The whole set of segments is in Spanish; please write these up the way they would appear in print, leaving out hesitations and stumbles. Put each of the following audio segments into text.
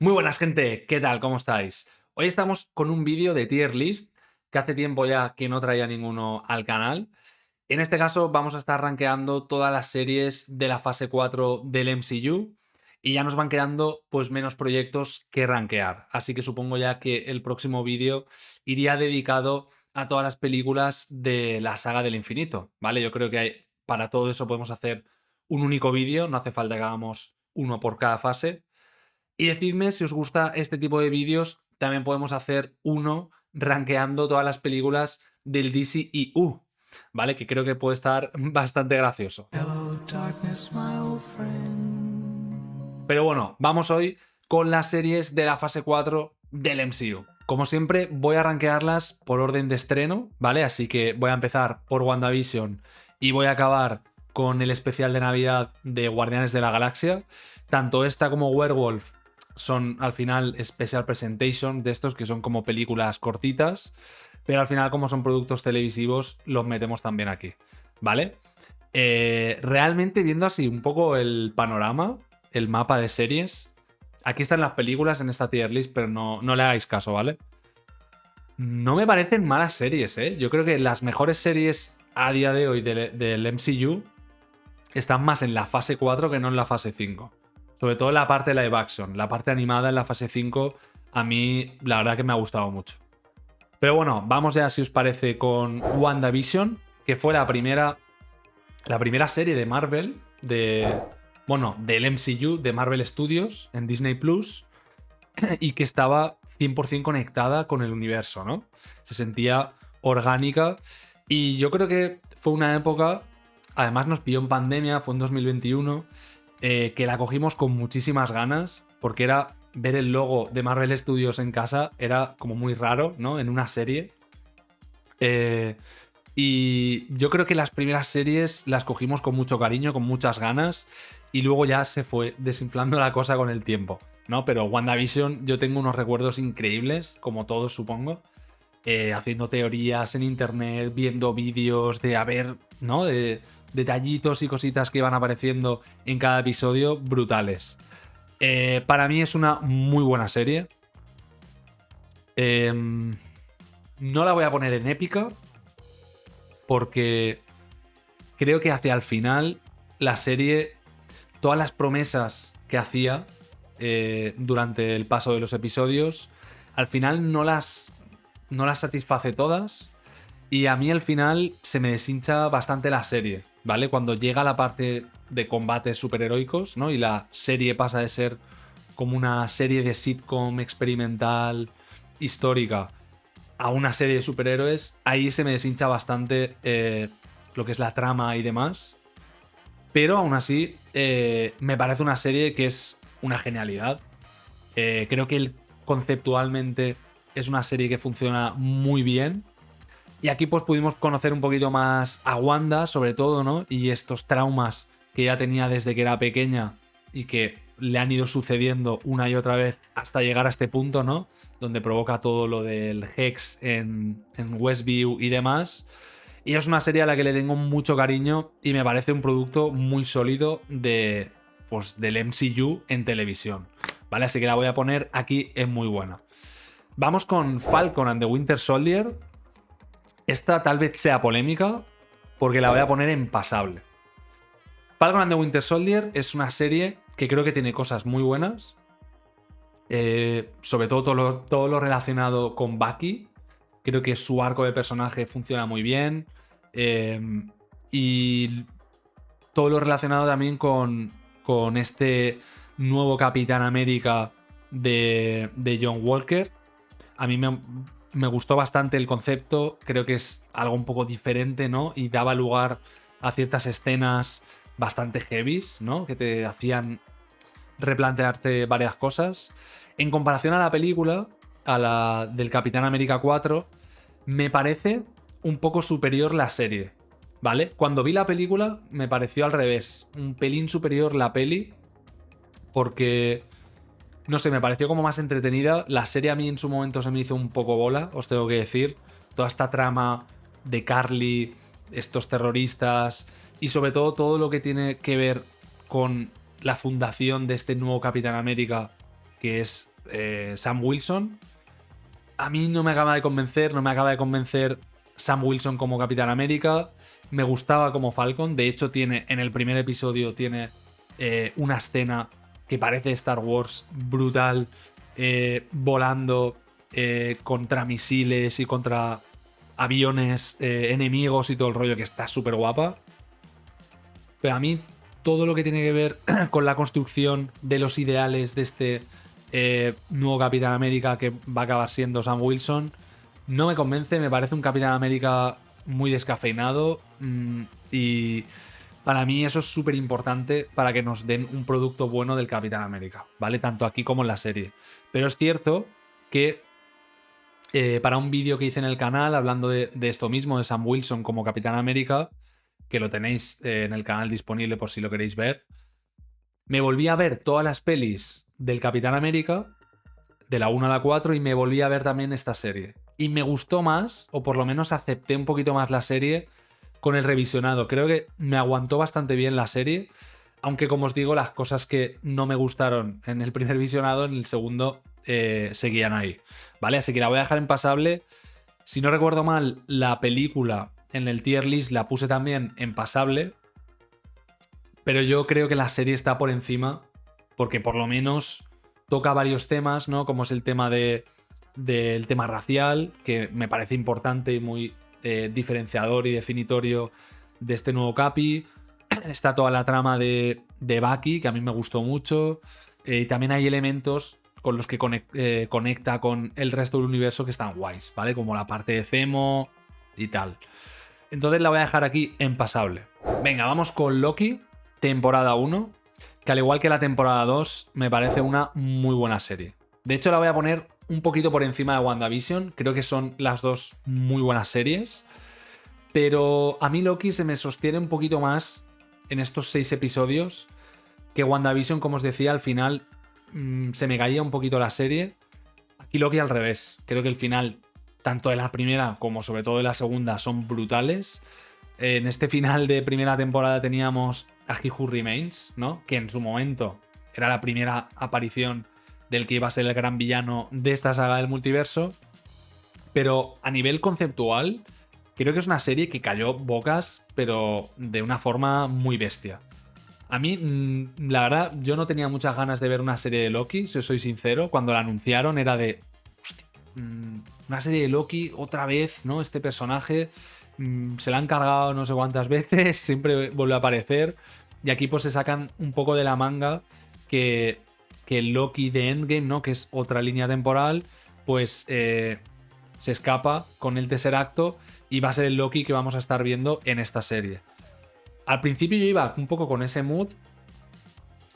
Muy buenas, gente, ¿qué tal? ¿Cómo estáis? Hoy estamos con un vídeo de tier list que hace tiempo ya que no traía ninguno al canal. En este caso vamos a estar rankeando todas las series de la fase 4 del MCU y ya nos van quedando pues menos proyectos que rankear. Así que supongo ya que el próximo vídeo iría dedicado a todas las películas de la saga del infinito, ¿vale? Yo creo que para todo eso podemos hacer un único vídeo, no hace falta que hagamos uno por cada fase. Y decidme si os gusta este tipo de vídeos. También podemos hacer uno rankeando todas las películas del DCEU, ¿vale? Que creo que puede estar bastante gracioso. Hello, darkness, my old friend. Pero bueno, vamos hoy con las series de la fase 4 del MCU. Como siempre, voy a rankearlas por orden de estreno, ¿vale? Así que voy a empezar por WandaVision y voy a acabar con el especial de Navidad de Guardianes de la Galaxia. Tanto esta como Werewolf son al final special presentation de estos que son como películas cortitas, pero al final como son productos televisivos los metemos también aquí, ¿vale? Realmente viendo así un poco el panorama, el mapa de series, aquí están las películas en esta tier list, pero no le hagáis caso, ¿vale? No me parecen malas series, ¿eh? Yo creo que las mejores series a día de hoy del MCU están más en la fase 4 que no en la fase 5. Sobre todo en la parte de live action. La parte animada en la fase 5 a mí la verdad que me ha gustado mucho. Pero bueno, vamos ya si os parece con WandaVision, que fue la primera serie de Marvel, del MCU, de Marvel Studios en Disney Plus, y que estaba 100% conectada con el universo, ¿no? Se sentía orgánica y yo creo que fue una época, además nos pilló en pandemia, fue en 2021, que la cogimos con muchísimas ganas, porque era ver el logo de Marvel Studios en casa, era como muy raro, ¿no? En una serie. Y yo creo que las primeras series las cogimos con mucho cariño, con muchas ganas, y luego ya se fue desinflando la cosa con el tiempo, ¿no? Pero WandaVision yo tengo unos recuerdos increíbles, como todos supongo, haciendo teorías en internet, viendo vídeos de ver, ¿no? De detallitos y cositas que iban apareciendo en cada episodio, brutales. Para mí es una muy buena serie. No la voy a poner en épica, porque creo que hacia el final la serie, todas las promesas que hacía durante el paso de los episodios, al final no las satisface todas. Y a mí al final se me deshincha bastante la serie, ¿vale? Cuando llega la parte de combates superheroicos, ¿no? Y la serie pasa de ser como una serie de sitcom experimental histórica a una serie de superhéroes, ahí se me deshincha bastante lo que es la trama y demás. Pero aún así, me parece una serie que es una genialidad. Creo que conceptualmente es una serie que funciona muy bien. Y aquí pues pudimos conocer un poquito más a Wanda, sobre todo, ¿no? Y estos traumas que ya tenía desde que era pequeña y que le han ido sucediendo una y otra vez hasta llegar a este punto, ¿no? Donde provoca todo lo del Hex en Westview y demás. Y es una serie a la que le tengo mucho cariño y me parece un producto muy sólido del MCU en televisión, ¿vale? Así que la voy a poner aquí, es muy buena. Vamos con Falcon and the Winter Soldier. Esta tal vez sea polémica porque la voy a poner en pasable. Falcon and the Winter Soldier es una serie que creo que tiene cosas muy buenas. Sobre todo todo lo relacionado con Bucky. Creo que su arco de personaje funciona muy bien. Y todo lo relacionado también con este nuevo Capitán América de John Walker. A mí me gustó bastante el concepto, creo que es algo un poco diferente, ¿no? Y daba lugar a ciertas escenas bastante heavies, ¿no? Que te hacían replantearte varias cosas. En comparación a la película, a la del Capitán América 4, me parece un poco superior la serie, ¿vale? Cuando vi la película me pareció al revés, un pelín superior la peli, porque no sé, me pareció como más entretenida. La serie a mí en su momento se me hizo un poco bola, os tengo que decir. Toda esta trama de Carly, estos terroristas y sobre todo lo que tiene que ver con la fundación de este nuevo Capitán América, que es Sam Wilson. A mí no me acaba de convencer Sam Wilson como Capitán América. Me gustaba como Falcon. De hecho, en el primer episodio tiene una escena que parece Star Wars brutal, volando contra misiles y contra aviones enemigos y todo el rollo, que está súper guapa. Pero a mí todo lo que tiene que ver con la construcción de los ideales de este nuevo Capitán América que va a acabar siendo Sam Wilson no me convence. Me parece un Capitán América muy descafeinado, y para mí eso es súper importante para que nos den un producto bueno del Capitán América, ¿vale? Tanto aquí como en la serie. Pero es cierto que para un vídeo que hice en el canal hablando de esto mismo, de Sam Wilson como Capitán América, que lo tenéis en el canal disponible por si lo queréis ver, me volví a ver todas las pelis del Capitán América, de la 1 a la 4, y me volví a ver también esta serie. Y me gustó más, o por lo menos acepté un poquito más la serie con el revisionado. Creo que me aguantó bastante bien la serie, aunque como os digo, las cosas que no me gustaron en el primer visionado, en el segundo seguían ahí, ¿vale? Así que la voy a dejar en pasable. Si no recuerdo mal, la película en el tier list la puse también en pasable, pero yo creo que la serie está por encima porque por lo menos toca varios temas, ¿no? Como es el tema del tema racial, que me parece importante y muy diferenciador y definitorio de este nuevo Capi. Está toda la trama de Bucky, que a mí me gustó mucho. Y también hay elementos con los que conecta con el resto del universo que están guays, ¿vale? Como la parte de Zemo y tal. Entonces la voy a dejar aquí en pasable. Venga, vamos con Loki, temporada 1, que al igual que la temporada 2 me parece una muy buena serie. De hecho la voy a poner un poquito por encima de WandaVision. Creo que son las dos muy buenas series. Pero a mí Loki se me sostiene un poquito más en estos 6 episodios que WandaVision, como os decía, al final se me caía un poquito la serie. Aquí Loki al revés. Creo que el final, tanto de la primera como sobre todo de la segunda, son brutales. En este final de primera temporada teníamos a He Who Remains, ¿no? Que en su momento era la primera aparición del que iba a ser el gran villano de esta saga del multiverso. Pero a nivel conceptual, creo que es una serie que cayó bocas, pero de una forma muy bestia. A mí, la verdad, yo no tenía muchas ganas de ver una serie de Loki, si os soy sincero. Cuando la anunciaron era de... Hostia, una serie de Loki otra vez, ¿no? Este personaje se la han cargado no sé cuántas veces, siempre vuelve a aparecer. Y aquí pues se sacan un poco de la manga que el Loki de Endgame, ¿no? Que es otra línea temporal, pues se escapa con el Tesseracto y va a ser el Loki que vamos a estar viendo en esta serie. Al principio yo iba un poco con ese mood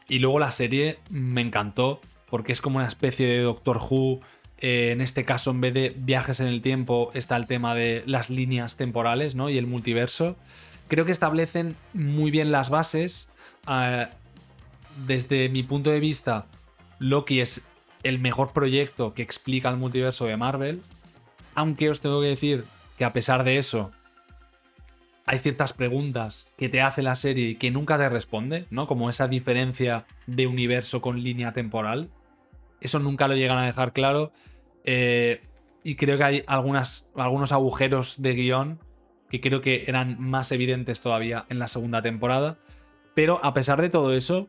y luego la serie me encantó porque es como una especie de Doctor Who. En este caso, en vez de viajes en el tiempo, está el tema de las líneas temporales, ¿no? Y el multiverso. Creo que establecen muy bien las bases. Desde mi punto de vista, Loki es el mejor proyecto que explica el multiverso de Marvel. Aunque os tengo que decir que a pesar de eso, hay ciertas preguntas que te hace la serie y que nunca te responde, ¿no? Como esa diferencia de universo con línea temporal. Eso nunca lo llegan a dejar claro. Y creo que hay algunos agujeros de guión que creo que eran más evidentes todavía en la segunda temporada. Pero a pesar de todo eso,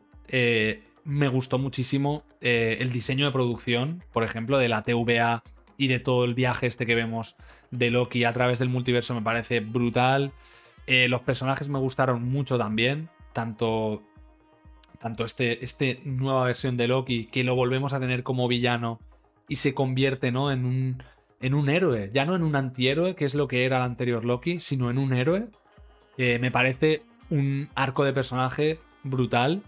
me gustó muchísimo el diseño de producción, por ejemplo, de la TVA y de todo el viaje este que vemos de Loki a través del multiverso. Me parece brutal. Los personajes me gustaron mucho también. Tanto este nueva versión de Loki, que lo volvemos a tener como villano y se convierte, ¿no? en un héroe. Ya no en un antihéroe, que es lo que era el anterior Loki, sino en un héroe. Me parece un arco de personaje brutal.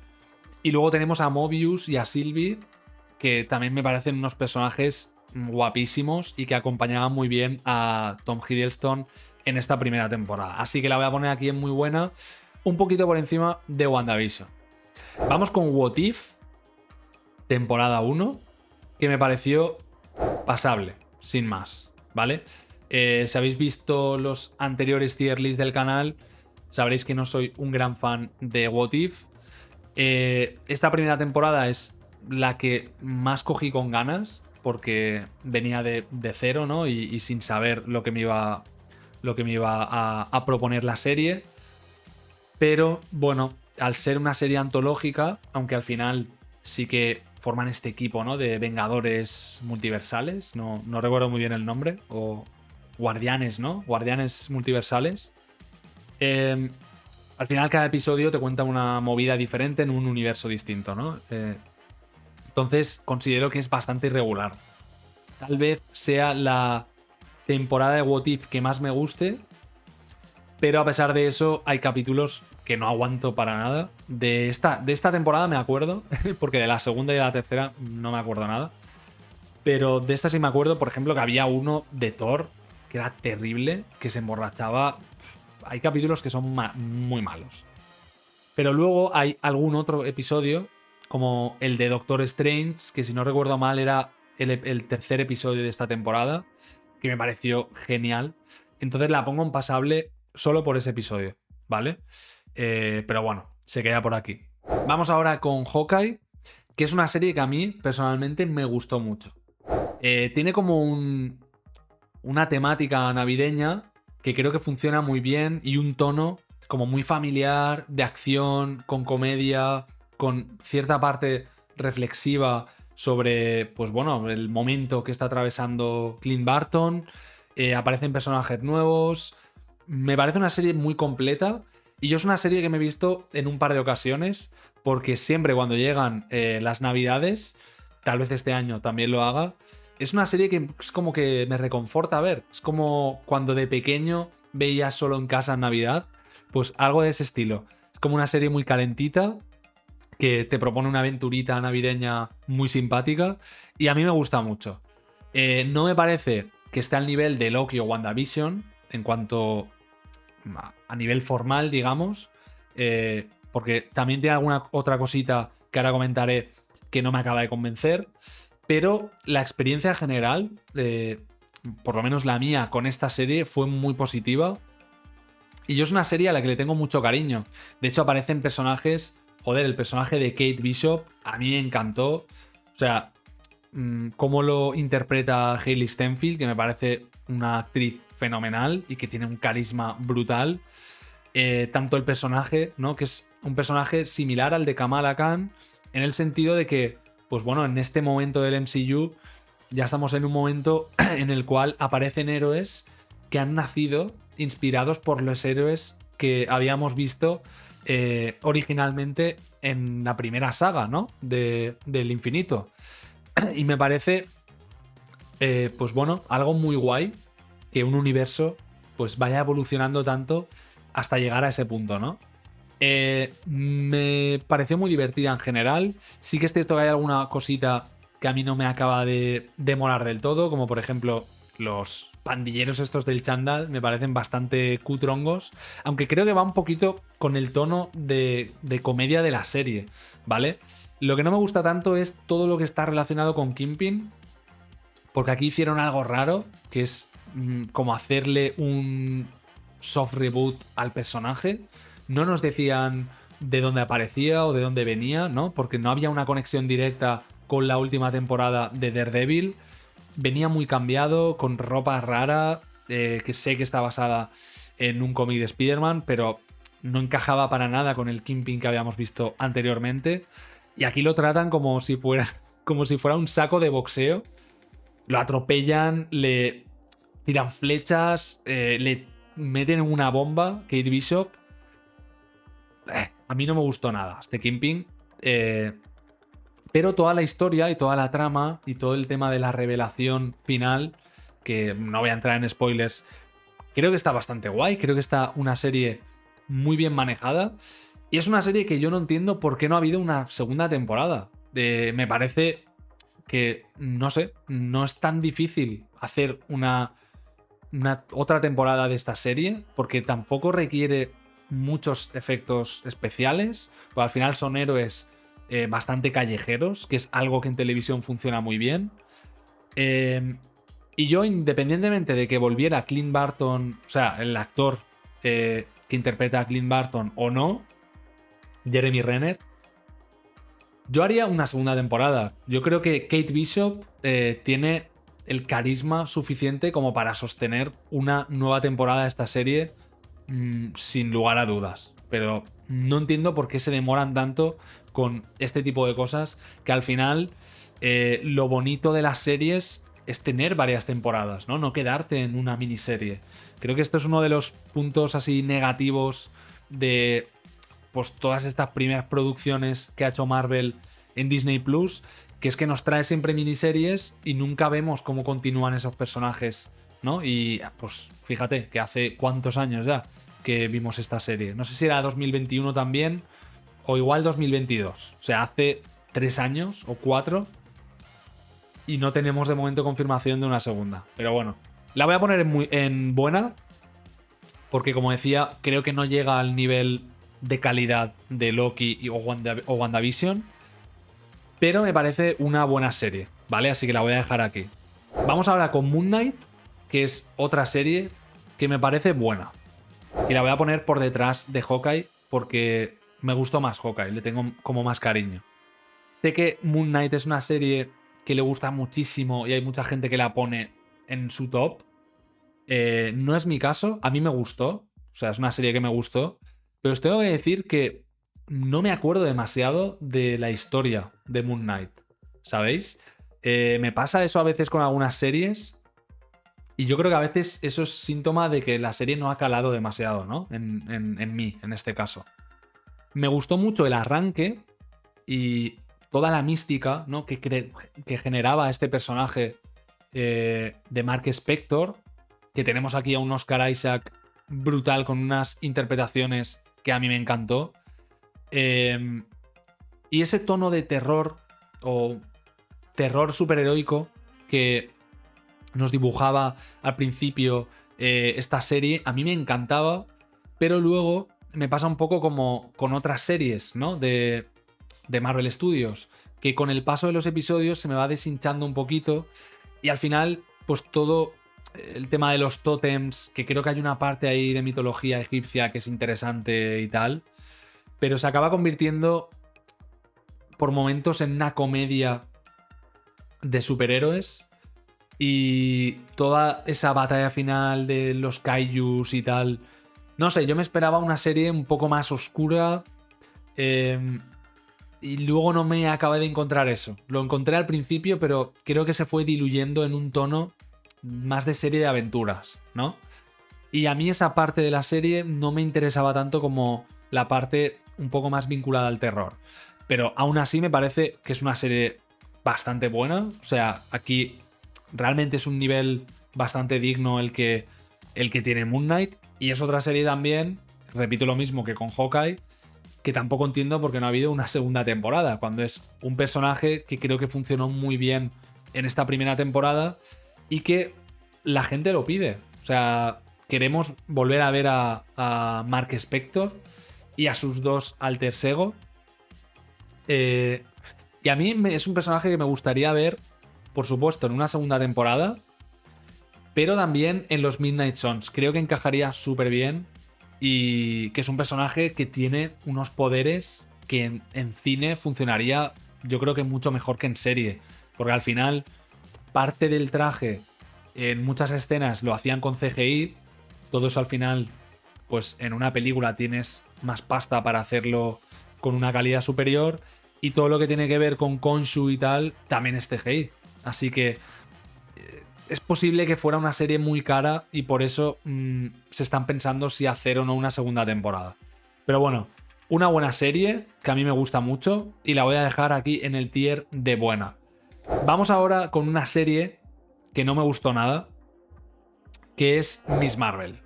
Y luego tenemos a Mobius y a Sylvie, que también me parecen unos personajes guapísimos y que acompañaban muy bien a Tom Hiddleston en esta primera temporada. Así que la voy a poner aquí en muy buena, un poquito por encima de WandaVision. Vamos con What If, temporada 1, que me pareció pasable, sin más, ¿vale? Si habéis visto los anteriores tier list del canal, sabréis que no soy un gran fan de What If. Esta primera temporada es la que más cogí con ganas, porque venía de cero, ¿no? Y sin saber lo que me iba a proponer la serie. Pero bueno, al ser una serie antológica, aunque al final sí que forman este equipo, ¿no? De Vengadores multiversales, no recuerdo muy bien el nombre, o Guardianes, ¿no? Guardianes multiversales. Eh, Al final cada episodio te cuenta una movida diferente en un universo distinto, ¿no? Entonces considero que es bastante irregular. Tal vez sea la temporada de What If que más me guste, pero a pesar de eso hay capítulos que no aguanto para nada. De esta temporada me acuerdo, porque de la segunda y de la tercera no me acuerdo nada. Pero de esta sí me acuerdo, por ejemplo, que había uno de Thor que era terrible, que se emborrachaba. Hay capítulos que son muy malos. Pero luego hay algún otro episodio, como el de Doctor Strange, que si no recuerdo mal era el tercer episodio de esta temporada, que me pareció genial. Entonces la pongo en pasable solo por ese episodio, ¿vale? Pero bueno, se queda por aquí. Vamos ahora con Hawkeye, que es una serie que a mí personalmente me gustó mucho. Tiene como una temática navideña que creo que funciona muy bien y un tono como muy familiar, de acción, con comedia, con cierta parte reflexiva sobre, pues bueno, el momento que está atravesando Clint Barton. Aparecen personajes nuevos. Me parece una serie muy completa. Y yo es una serie que me he visto en un par de ocasiones, porque siempre cuando llegan las navidades, tal vez este año también lo haga, es una serie que es como que me reconforta ver. Es como cuando de pequeño veía Solo en casa en Navidad, pues algo de ese estilo. Es como una serie muy calentita, que te propone una aventurita navideña muy simpática, y a mí me gusta mucho. No me parece que esté al nivel de Loki o WandaVision en cuanto a nivel formal, digamos, porque también tiene alguna otra cosita que ahora comentaré que no me acaba de convencer, pero la experiencia general, por lo menos la mía con esta serie, fue muy positiva. Y yo es una serie a la que le tengo mucho cariño. De hecho, aparecen personajes. Joder, el personaje de Kate Bishop a mí me encantó. O sea, cómo lo interpreta Hailey Steinfeld, que me parece una actriz fenomenal y que tiene un carisma brutal. Tanto el personaje, ¿no? Que es un personaje similar al de Kamala Khan, en el sentido de que, pues bueno, en este momento del MCU ya estamos en un momento en el cual aparecen héroes que han nacido inspirados por los héroes que habíamos visto originalmente en la primera saga, ¿no? Del infinito. Y me parece, pues bueno, algo muy guay que un universo pues vaya evolucionando tanto hasta llegar a ese punto, ¿no? Me pareció muy divertida en general. Sí que es cierto que hay alguna cosita que a mí no me acaba de molar del todo, como por ejemplo los pandilleros estos del chándal me parecen bastante cutrongos, aunque creo que va un poquito con el tono de comedia de la serie, ¿vale? Lo que no me gusta tanto es todo lo que está relacionado con Kingpin, porque aquí hicieron algo raro, que es como hacerle un soft reboot al personaje. No nos decían de dónde aparecía o de dónde venía, ¿no? Porque no había una conexión directa con la última temporada de Daredevil. Venía muy cambiado, con ropa rara, que sé que está basada en un cómic de Spider-Man, pero no encajaba para nada con el Kingpin que habíamos visto anteriormente. Y aquí lo tratan como si fuera un saco de boxeo. Lo atropellan, le tiran flechas, le meten una bomba, Kate Bishop. A mí no me gustó nada este Kingpin. Pero toda la historia y toda la trama y todo el tema de la revelación final, que no voy a entrar en spoilers, creo que está bastante guay. Creo que está una serie muy bien manejada. Y es una serie que yo no entiendo por qué no ha habido una segunda temporada. Me parece que, no sé, no es tan difícil hacer una otra temporada de esta serie, porque tampoco requiere muchos efectos especiales, porque al final son héroes bastante callejeros, que es algo que en televisión funciona muy bien. Y yo, independientemente de que volviera Clint Barton, o sea, el actor que interpreta a Clint Barton o no, Jeremy Renner, Yo haría una segunda temporada. Yo creo que Kate Bishop tiene el carisma suficiente como para sostener una nueva temporada de esta serie sin lugar a dudas. Pero no entiendo por qué se demoran tanto con este tipo de cosas, que al final lo bonito de las series es tener varias temporadas, ¿no? No quedarte en una miniserie. Creo que esto es uno de los puntos así negativos de pues todas estas primeras producciones que ha hecho Marvel en Disney Plus, que es que nos trae siempre miniseries y nunca vemos cómo continúan esos personajes, ¿no? Y pues fíjate que hace cuántos años ya que vimos esta serie. No sé si era 2021 también o igual 2022. O sea, hace 3 años o 4 y no tenemos de momento confirmación de una segunda. Pero bueno, la voy a poner en buena porque como decía, creo que no llega al nivel de calidad de Loki o WandaVision, pero me parece una buena serie, ¿vale? Así que la voy a dejar aquí. Vamos ahora con Moon Knight, que es otra serie que me parece buena. Y la voy a poner por detrás de Hawkeye porque me gustó más Hawkeye, le tengo como más cariño. Sé que Moon Knight es una serie que le gusta muchísimo y hay mucha gente que la pone en su top. No es mi caso, a mí me gustó, o sea, es una serie que me gustó, pero os tengo que decir que no me acuerdo demasiado de la historia de Moon Knight, ¿sabéis? Me pasa eso a veces con algunas series y yo creo que a veces eso es síntoma de que la serie no ha calado demasiado, ¿no? En mí, en este caso. Me gustó mucho el arranque y toda la mística, ¿no? que generaba este personaje de Mark Spector, que tenemos aquí a un Oscar Isaac brutal con unas interpretaciones que a mí me encantó. Y ese tono de terror o terror superheroico que nos dibujaba al principio esta serie, a mí me encantaba, pero luego me pasa un poco como con otras series, ¿no? De Marvel Studios, que con el paso de los episodios se me va deshinchando un poquito y al final, pues todo el tema de los tótems, que creo que hay una parte ahí de mitología egipcia que es interesante y tal, pero se acaba convirtiendo por momentos en una comedia de superhéroes y toda esa batalla final de los kaijus y tal. No sé, yo me esperaba una serie un poco más oscura y luego no me acabé de encontrar eso. Lo encontré al principio, pero creo que se fue diluyendo en un tono más de serie de aventuras, ¿no? Y a mí esa parte de la serie no me interesaba tanto como la parte un poco más vinculada al terror. Pero aún así me parece que es una serie bastante buena. O sea, aquí realmente es un nivel bastante digno el que tiene Moon Knight. Y es otra serie también, repito lo mismo que con Hawkeye, que tampoco entiendo por qué no ha habido una segunda temporada, cuando es un personaje que creo que funcionó muy bien en esta primera temporada y que la gente lo pide. O sea, queremos volver a ver a Mark Spector y a sus dos alter ego. Y a mí es un personaje que me gustaría ver, por supuesto, en una segunda temporada, pero también en los Midnight Suns. Creo que encajaría súper bien y que es un personaje que tiene unos poderes que en cine funcionaría, yo creo que mucho mejor que en serie, porque al final parte del traje en muchas escenas lo hacían con CGI, todo eso al final, pues en una película tienes más pasta para hacerlo con una calidad superior y todo lo que tiene que ver con Khonshu y tal también es CGI. Así que es posible que fuera una serie muy cara y por eso se están pensando si hacer o no una segunda temporada. Pero bueno, una buena serie que a mí me gusta mucho y la voy a dejar aquí en el tier de buena. Vamos ahora con una serie que no me gustó nada, que es Miss Marvel,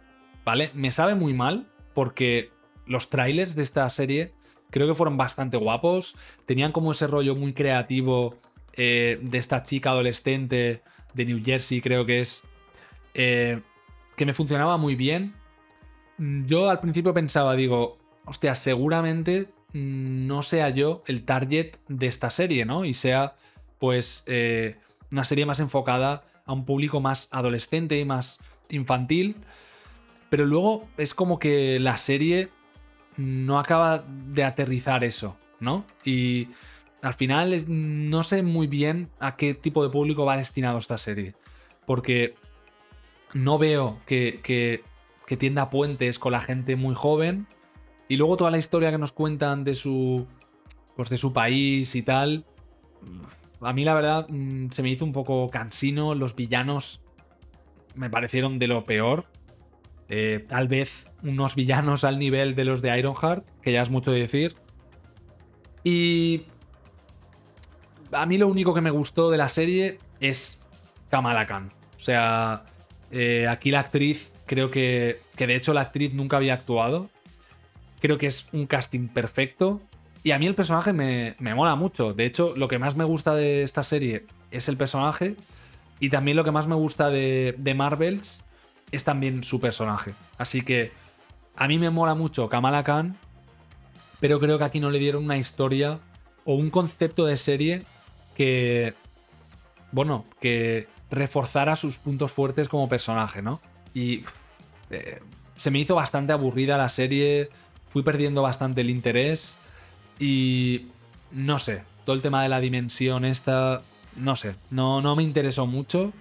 ¿vale? Me sabe muy mal porque los trailers de esta serie creo que fueron bastante guapos, tenían como ese rollo muy creativo de esta chica adolescente de New Jersey, creo que es, que me funcionaba muy bien. Yo al principio pensaba, digo, hostia, seguramente no sea yo el target de esta serie, ¿no? Y sea, pues, una serie más enfocada a un público más adolescente y más infantil. Pero luego es como que la serie no acaba de aterrizar eso, ¿no? Y al final no sé muy bien a qué tipo de público va destinado esta serie. Porque no veo que tienda puentes con la gente muy joven. Y luego toda la historia que nos cuentan de su país y tal. A mí la verdad se me hizo un poco cansino. Los villanos me parecieron de lo peor. Tal vez unos villanos al nivel de los de Ironheart, que ya es mucho decir. Y a mí lo único que me gustó de la serie es Kamala Khan. O sea, aquí la actriz, creo que de hecho la actriz nunca había actuado. Creo que es un casting perfecto. Y a mí el personaje me mola mucho. De hecho, lo que más me gusta de esta serie es el personaje. Y también lo que más me gusta de Marvels es también su personaje. Así que a mí me mola mucho Kamala Khan, pero creo que aquí no le dieron una historia o un concepto de serie que, bueno, que reforzara sus puntos fuertes como personaje, ¿no? Y se me hizo bastante aburrida la serie, fui perdiendo bastante el interés y no sé, todo el tema de la dimensión esta, no sé, no me interesó mucho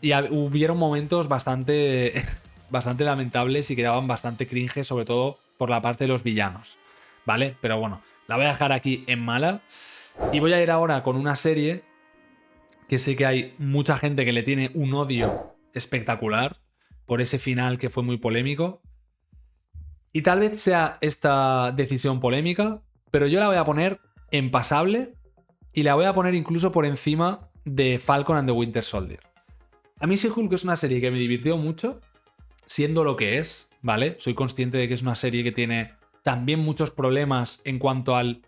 y hubieron momentos bastante, bastante lamentables y que daban bastante cringe, sobre todo por la parte de los villanos, ¿vale? Pero bueno, la voy a dejar aquí en mala y voy a ir ahora con una serie que sé que hay mucha gente que le tiene un odio espectacular por ese final que fue muy polémico. Y tal vez sea esta decisión polémica, pero yo la voy a poner en pasable y la voy a poner incluso por encima de Falcon and the Winter Soldier. A mí She-Hulk es una serie que me divirtió mucho, siendo lo que es, ¿vale? Soy consciente de que es una serie que tiene también muchos problemas en cuanto al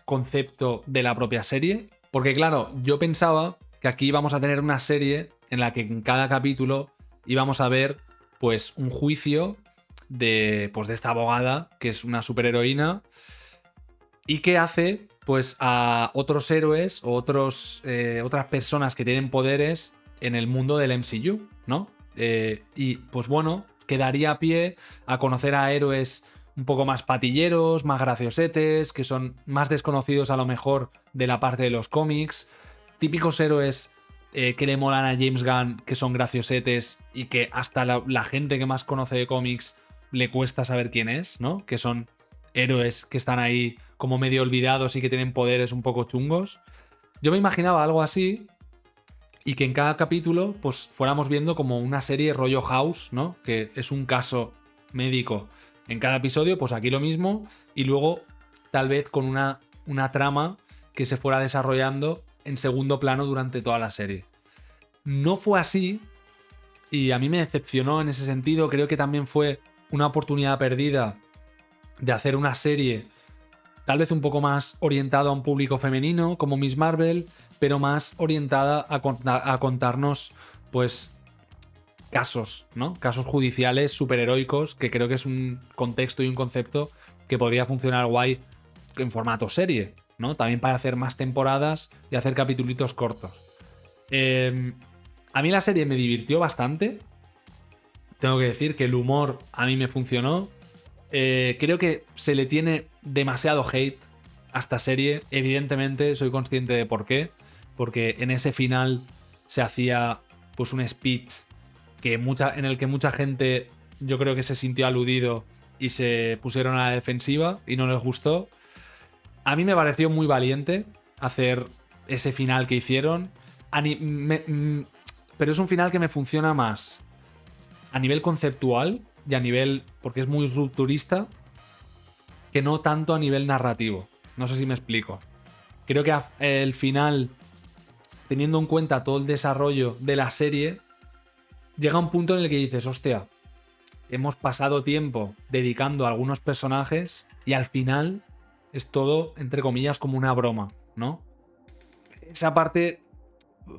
concepto de la propia serie, porque claro, yo pensaba que aquí íbamos a tener una serie en la que en cada capítulo íbamos a ver pues un juicio de esta abogada que es una superheroína y que hace pues a otros héroes o otras personas que tienen poderes en el mundo del MCU, ¿no? Y pues bueno, quedaría pie a conocer a héroes un poco más patilleros, más graciosetes, que son más desconocidos a lo mejor de la parte de los cómics, típicos héroes que le molan a James Gunn, que son graciosetes y que hasta la gente que más conoce de cómics le cuesta saber quién es, ¿no? Que son héroes que están ahí como medio olvidados y que tienen poderes un poco chungos. Yo me imaginaba algo así y que en cada capítulo pues fuéramos viendo como una serie rollo House, ¿no? Que es un caso médico en cada episodio, pues aquí lo mismo y luego tal vez con una trama que se fuera desarrollando en segundo plano durante toda la serie. No fue así y a mí me decepcionó en ese sentido. Creo que también fue una oportunidad perdida de hacer una serie tal vez un poco más orientada a un público femenino como Miss Marvel, pero más orientada a contarnos pues casos, ¿no? Casos judiciales superheroicos, que creo que es un contexto y un concepto que podría funcionar guay en formato serie, ¿no? También para hacer más temporadas y hacer capitulitos cortos. A mí la serie me divirtió bastante. Tengo que decir que el humor a mí me funcionó. Creo que se le tiene demasiado hate a esta serie. Evidentemente soy consciente de por qué. Porque en ese final se hacía pues un speech en el que mucha gente yo creo que se sintió aludido y se pusieron a la defensiva y no les gustó. A mí me pareció muy valiente hacer ese final que hicieron. Pero es un final que me funciona más a nivel conceptual y a nivel, porque es muy rupturista, que no tanto a nivel narrativo. No sé si me explico. Creo que el final, teniendo en cuenta todo el desarrollo de la serie, llega un punto en el que dices, hostia, hemos pasado tiempo dedicando a algunos personajes y al final es todo, entre comillas, como una broma, ¿no? Esa parte,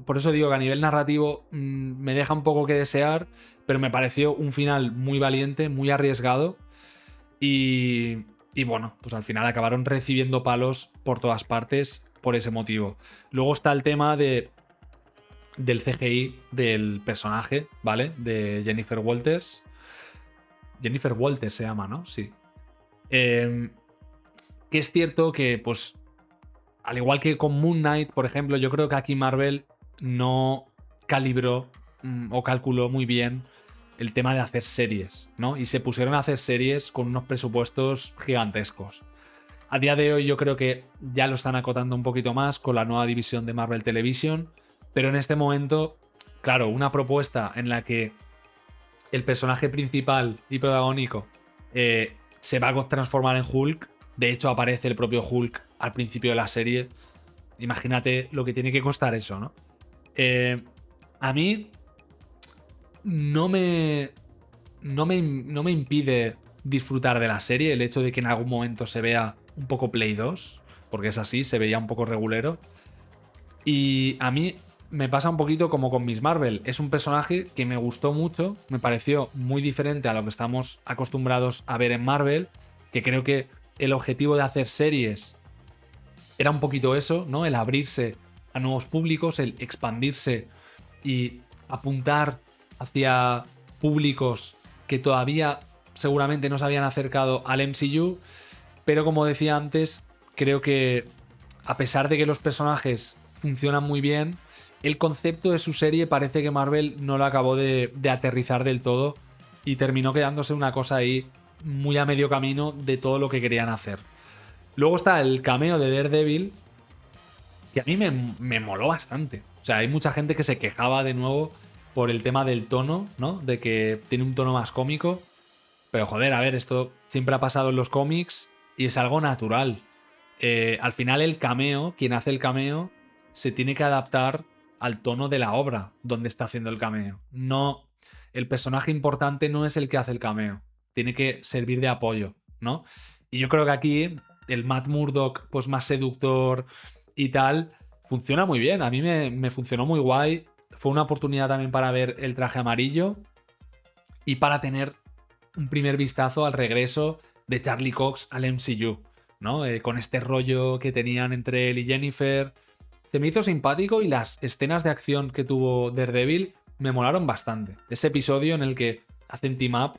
por eso digo que a nivel narrativo me deja un poco que desear, pero me pareció un final muy valiente, muy arriesgado y bueno, pues al final acabaron recibiendo palos por todas partes por ese motivo. Luego está el tema del CGI del personaje, ¿vale? De Jennifer Walters. Jennifer Walters se llama, ¿no? Sí. Que es cierto que, pues, al igual que con Moon Knight, por ejemplo, yo creo que aquí Marvel no calibró o calculó muy bien el tema de hacer series, ¿no? Y se pusieron a hacer series con unos presupuestos gigantescos. A día de hoy yo creo que ya lo están acotando un poquito más con la nueva división de Marvel Television, pero en este momento, claro, una propuesta en la que el personaje principal y protagónico se va a transformar en Hulk, de hecho aparece el propio Hulk al principio de la serie, imagínate lo que tiene que costar eso, ¿no? A mí no me impide disfrutar de la serie el hecho de que en algún momento se vea un poco Play 2, porque es así, se veía un poco regulero. Y a mí me pasa un poquito como con Miss Marvel. Es un personaje que me gustó mucho, me pareció muy diferente a lo que estamos acostumbrados a ver en Marvel, que creo que el objetivo de hacer series era un poquito eso, ¿no? El abrirse a nuevos públicos, el expandirse y apuntar hacia públicos que todavía seguramente no se habían acercado al MCU, pero como decía antes, creo que a pesar de que los personajes funcionan muy bien, el concepto de su serie parece que Marvel no lo acabó de aterrizar del todo y terminó quedándose una cosa ahí muy a medio camino de todo lo que querían hacer. Luego está el cameo de Daredevil, que a mí me moló bastante. O sea, hay mucha gente que se quejaba de nuevo por el tema del tono, ¿no? De que tiene un tono más cómico. Pero joder, a ver, esto siempre ha pasado en los cómics y es algo natural. Al final el cameo, quien hace el cameo, se tiene que adaptar al tono de la obra donde está haciendo el cameo. No, el personaje importante no es el que hace el cameo. Tiene que servir de apoyo, ¿no? Y yo creo que aquí el Matt Murdock, pues más seductor y tal, funciona muy bien. A mí me funcionó muy guay. Fue una oportunidad también para ver el traje amarillo y para tener un primer vistazo al regreso de Charlie Cox al MCU, ¿no? Con este rollo que tenían entre él y Jennifer. Se me hizo simpático y las escenas de acción que tuvo Daredevil me molaron bastante. Ese episodio en el que hacen team up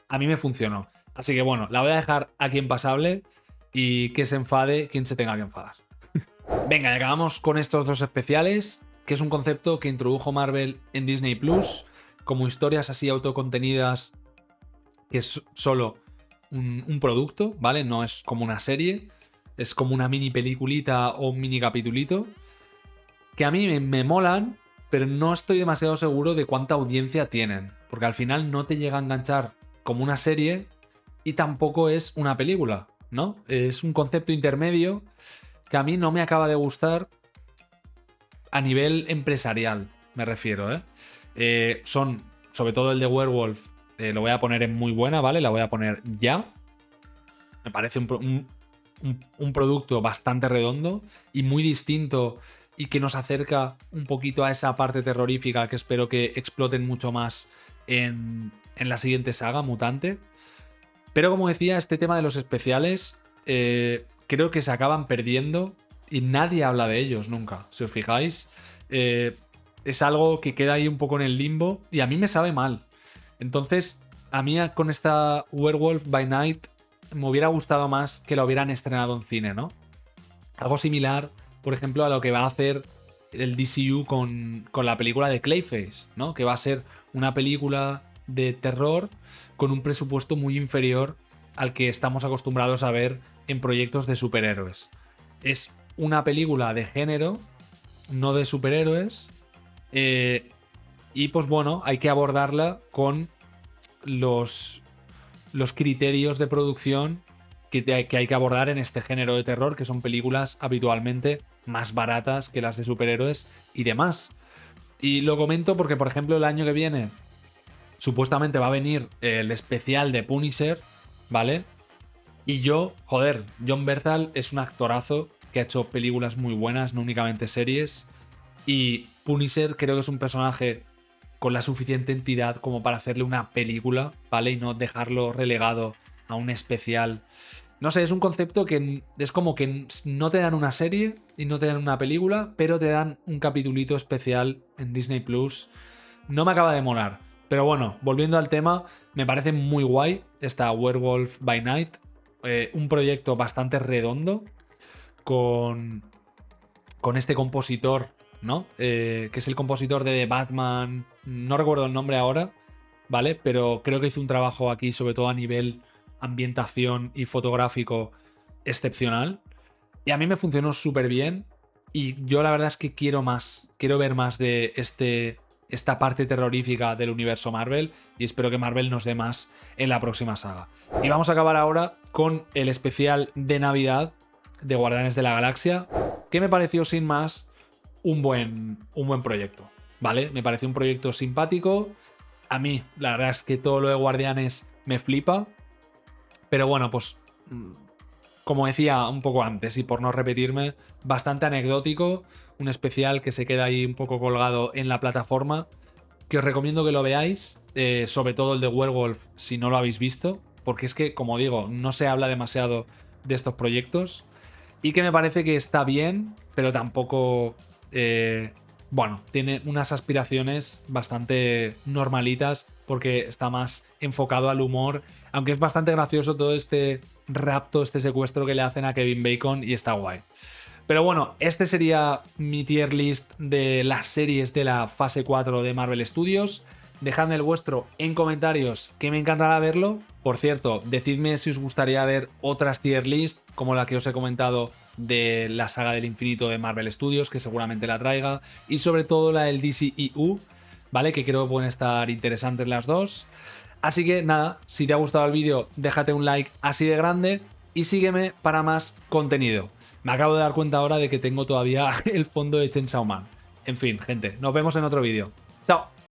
a mí me funcionó. Así que bueno, la voy a dejar aquí en pasable y que se enfade quien se tenga que enfadar. Venga, y acabamos con estos dos especiales, que es un concepto que introdujo Marvel en Disney Plus, como historias así autocontenidas, que es solo un producto, ¿vale? No es como una serie, es como una mini peliculita o un mini capitulito, que a mí me molan, pero no estoy demasiado seguro de cuánta audiencia tienen, porque al final no te llega a enganchar como una serie y tampoco es una película, ¿no? Es un concepto intermedio que a mí no me acaba de gustar a nivel empresarial, me refiero, ¿eh? Son, sobre todo el de Werewolf, lo voy a poner en muy buena, ¿vale? La voy a poner ya. Me parece un producto bastante redondo y muy distinto y que nos acerca un poquito a esa parte terrorífica que espero que exploten mucho más en la siguiente saga, Mutante. Pero como decía, este tema de los especiales creo que se acaban perdiendo y nadie habla de ellos nunca, si os fijáis. Es algo que queda ahí un poco en el limbo y a mí me sabe mal. Entonces, a mí con esta Werewolf by Night me hubiera gustado más que la hubieran estrenado en cine, ¿no? Algo similar, por ejemplo, a lo que va a hacer el DCU con la película de Clayface, ¿no? Que va a ser una película de terror con un presupuesto muy inferior al que estamos acostumbrados a ver en proyectos de superhéroes. Es una película de género, no de superhéroes, y pues bueno, hay que abordarla con los criterios de producción que hay que abordar en este género de terror, que son películas habitualmente más baratas que las de superhéroes y demás. Y lo comento porque, por ejemplo, el año que viene supuestamente va a venir el especial de Punisher, ¿vale? Y yo, joder, John Bernthal es un actorazo que ha hecho películas muy buenas, no únicamente series. Y Punisher creo que es un personaje con la suficiente entidad como para hacerle una película, ¿vale? Y no dejarlo relegado a un especial. No sé, es un concepto que es como que no te dan una serie y no te dan una película, pero te dan un capitulito especial en Disney Plus. No me acaba de molar. Pero bueno, volviendo al tema, me parece muy guay esta Werewolf by Night. Un proyecto bastante redondo, con con este compositor, ¿no? Que es el compositor de The Batman, no recuerdo el nombre ahora, ¿vale? Pero creo que hizo un trabajo aquí, sobre todo a nivel ambientación y fotográfico, excepcional. Y a mí me funcionó súper bien. Y yo la verdad es que quiero más. Quiero ver más de esta parte terrorífica del universo Marvel. Y espero que Marvel nos dé más en la próxima saga. Y vamos a acabar ahora con el especial de Navidad de Guardianes de la Galaxia, que me pareció sin más un buen proyecto, ¿vale? Me pareció un proyecto simpático. A mí, la verdad es que todo lo de Guardianes me flipa. Pero bueno, pues como decía un poco antes, y por no repetirme, bastante anecdótico, un especial que se queda ahí un poco colgado en la plataforma, que os recomiendo que lo veáis, sobre todo el de Werewolf, si no lo habéis visto, porque es que, como digo, no se habla demasiado de estos proyectos, y que me parece que está bien, pero tampoco... bueno, tiene unas aspiraciones bastante normalitas, porque está más enfocado al humor, aunque es bastante gracioso todo este rapto, este secuestro que le hacen a Kevin Bacon, y está guay. Pero bueno, este sería mi tier list de las series de la fase 4 de Marvel Studios. Dejadme el vuestro en comentarios, que me encantará verlo. Por cierto, decidme si os gustaría ver otras tier list, como la que os he comentado de la saga del infinito de Marvel Studios, que seguramente la traiga, y sobre todo la del DCEU, ¿vale? Que creo que pueden estar interesantes las dos. Así que nada, si te ha gustado el vídeo, déjate un like así de grande y sígueme para más contenido. Me acabo de dar cuenta ahora de que tengo todavía el fondo de Chainsaw Man. En fin, gente, nos vemos en otro vídeo. ¡Chao!